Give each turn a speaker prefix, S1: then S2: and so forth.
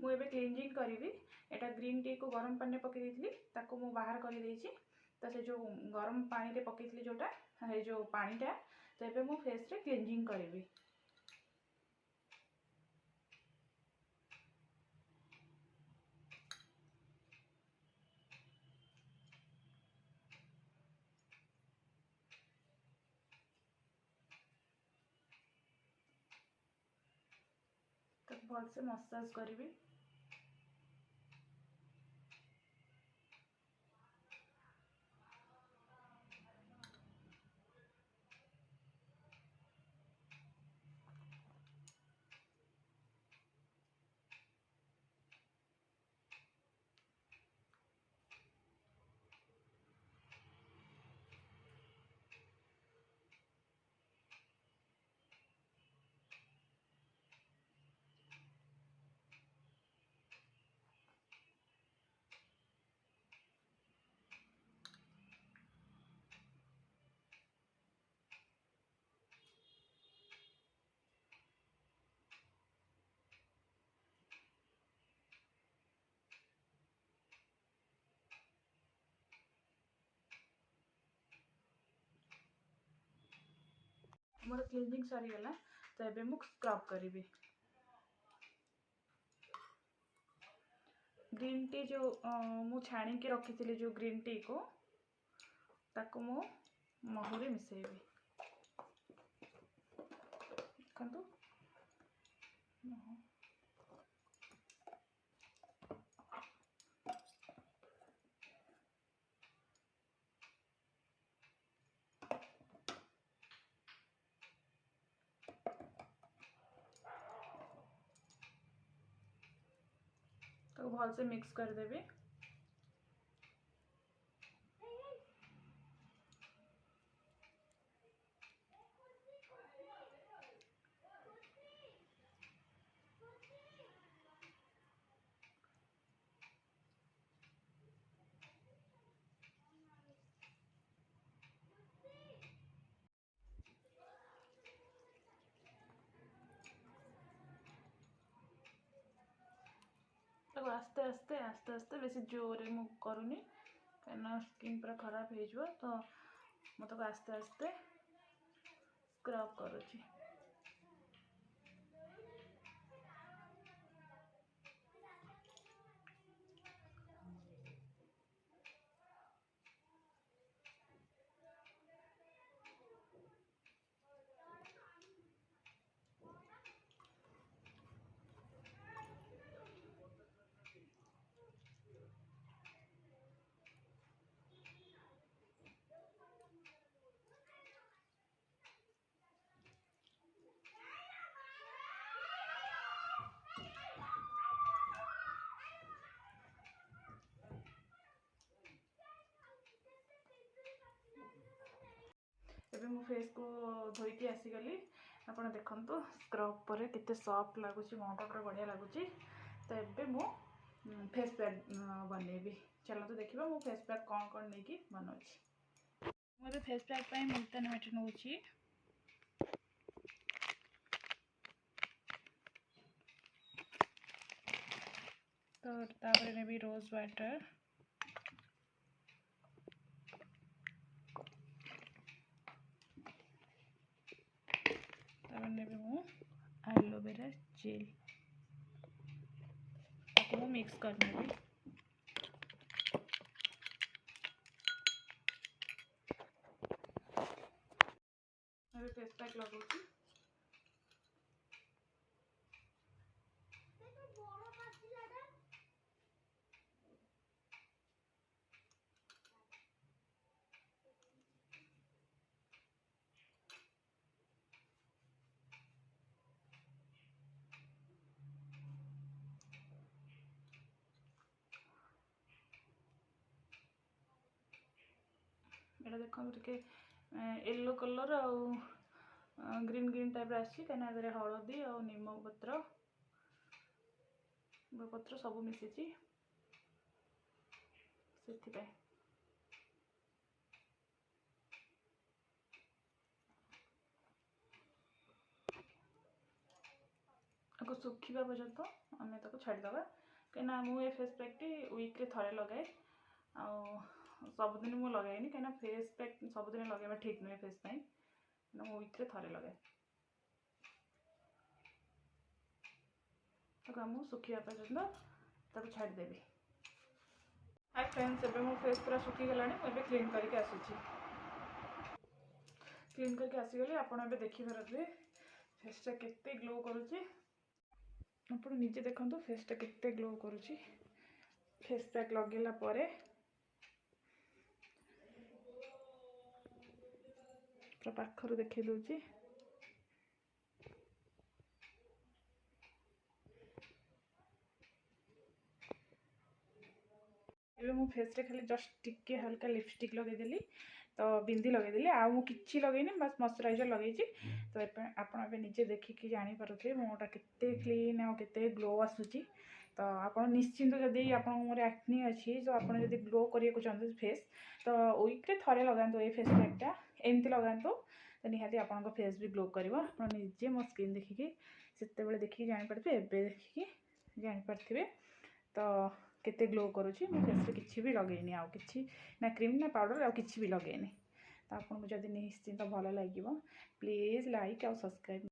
S1: मुझे क्लीनजिंग करी एटा green tea को गरम पानी पकई देती ताको मु बाहर कर देछि। तो से जो गरम पानी रे पकई जोटा ये जो पानीटा तो ये मु फेस रे क्लीनजिंग करी। तो भल से मसाज करी। मोर क्लीनजिंग सरीगला तो ये मु स्क्रब करी। ग्रीन टी जो मु छाणी की रखी थी जो ग्रीन टी को ताको मु महूरे मिसेबी। देखो तो भल से मिक्स कर देबी। तो आस्ते आस्ते आस्ते आस्ते बेसी जोरे मु करूनी कहीं स्किन पूरा खराब हो तो मतलब आस्ते आस्ते स्क्रब करुँची। एबे मो फेस को धोईकी आसीगली आपण देखंतु स्क्रब पर केते सॉफ्ट लगुच मुहटा पूरा बढ़िया लगुच। तो एबे मो फेस पैक बनेबी। चलो तो देखिबा मो फेस पैक कौन कौन नेकी बनाउची। मो फेस पैक पई मुल्तानी मिट्टी नउची। तो तापर नेबी रोज वाटर नेबी मु एलोवेरा जेल ताको मिक्स कर नेबी। अबे फेस पैक लगाउची। एटा देखो टिके येलो कलर आ ग्रीन ग्रीन टाइप आसी कहीं हलदी और नीम पत्र पत्र सब मिसी से ଶୁଖିବା ପର୍ଯ୍ୟନ୍ତ ଆମେ ତାକୁ ଛାଡ଼ିଦେବା। କାହିଁକିନା ମୁଁ ଏ ଫେସ୍ ପ୍ୟାକ୍ଟି ୱିକ୍ରେ ଥରେ ଲଗାଏ, ଆଉ ସବୁଦିନ ମୁଁ ଲଗାଏନି, କାହିଁକିନା ଫେସ୍ ପ୍ୟାକ୍ ସବୁଦିନ ଲଗାଇବା ଠିକ୍ ନୁହେଁ ଫେସ୍ ପାଇଁ, ମୁଁ ୱିକ୍ରେ ଥରେ ଲଗାଏ। ତାକୁ ମୁଁ ଶୁଖିବା ପର୍ଯ୍ୟନ୍ତ ତାକୁ ଛାଡ଼ିଦେବି। ହାଇ ଫ୍ରେଣ୍ଡସ୍, ଏବେ ମୋ ଫେସ୍ ପୁରା ଶୁଖିଗଲାଣି। ମୁଁ ଏବେ କ୍ଲିନ୍ କରିକି ଆସୁଛି। କ୍ଲିନ୍ କରିକି ଆସିଗଲି। ଆପଣ ଏବେ ଦେଖିପାରୁଥିବେ ଫେସ୍ଟା କେତେ ଗ୍ଲୋ କରୁଛି। ଆପଣ ନିଜେ ଦେଖନ୍ତୁ ଫେସ୍ଟା କେତେ ଗ୍ଲୋ କରୁଛି। ଫେସ୍ ପ୍ୟାକ୍ ଲଗାଇଲା ପରେ ପୁରା ପାଖରୁ ଦେଖାଇ ଦେଉଛି। ଏବେ ମୁଁ ଫେସ୍ରେ ଖାଲି ଜଷ୍ଟ ଟିକେ ହାଲକା लिपस्टिक ଲଗାଇଦେଲି, ତ ବିନ୍ଦି ଲଗାଇଦେଲି, ଆଉ ମୁଁ କିଛି ଲଗାଇନି, ବାସ୍ ମଶ୍ଚରାଇଜର୍ ଲଗାଇଛି। ତ ଆପଣ ଏବେ ନିଜେ ଦେଖିକି ଜାଣିପାରୁଥିବେ ମୁହଁଟା କେତେ କ୍ଲିନ୍ ଆଉ କେତେ ଗ୍ଲୋ ଆସୁଛି। ତ ଆପଣ ନିଶ୍ଚିନ୍ତ ଯଦି ଆପଣଙ୍କ ମୁହଁରେ ଆକ୍ନି ଅଛି, ତ ଆପଣ ଯଦି ଗ୍ଲୋ କରିବାକୁ ଚାହୁଁଛନ୍ତି ଫେସ୍, ତ ୱିକ୍ରେ ଥରେ ଲଗାନ୍ତୁ ଏଇ ଫେସ୍ ପ୍ୟାକ୍ଟା, ଏମିତି ଲଗାନ୍ତୁ, ତ ନିହାତି ଆପଣଙ୍କ ଫେସ୍ ବି ଗ୍ଲୋ କରିବ। ଆପଣ ନିଜେ ମୋ ସ୍କିନ୍ ଦେଖିକି ସେତେବେଳେ ଦେଖିକି ଜାଣିପାରୁଥିବେ, ଏବେ ଦେଖିକି ଜାଣିପାରୁଥିବେ ତ କେତେ ଗ୍ଲୋ କରୁଛି। ମୁଁ ଫେସ୍ରେ କିଛି ବି ଲଗାଇନି, ଆଉ କିଛି ନା କ୍ରିମ୍ ନା ପାଉଡ଼ର, ଆଉ କିଛି ବି ଲଗାଇନି। ତ ଆପଣଙ୍କୁ ଯଦି ନିଶ୍ଚିନ୍ତ ଭଲ ଲାଗିବ, ପ୍ଲିଜ୍ ଲାଇକ୍ ଆଉ ସବସ୍କ୍ରାଇବ୍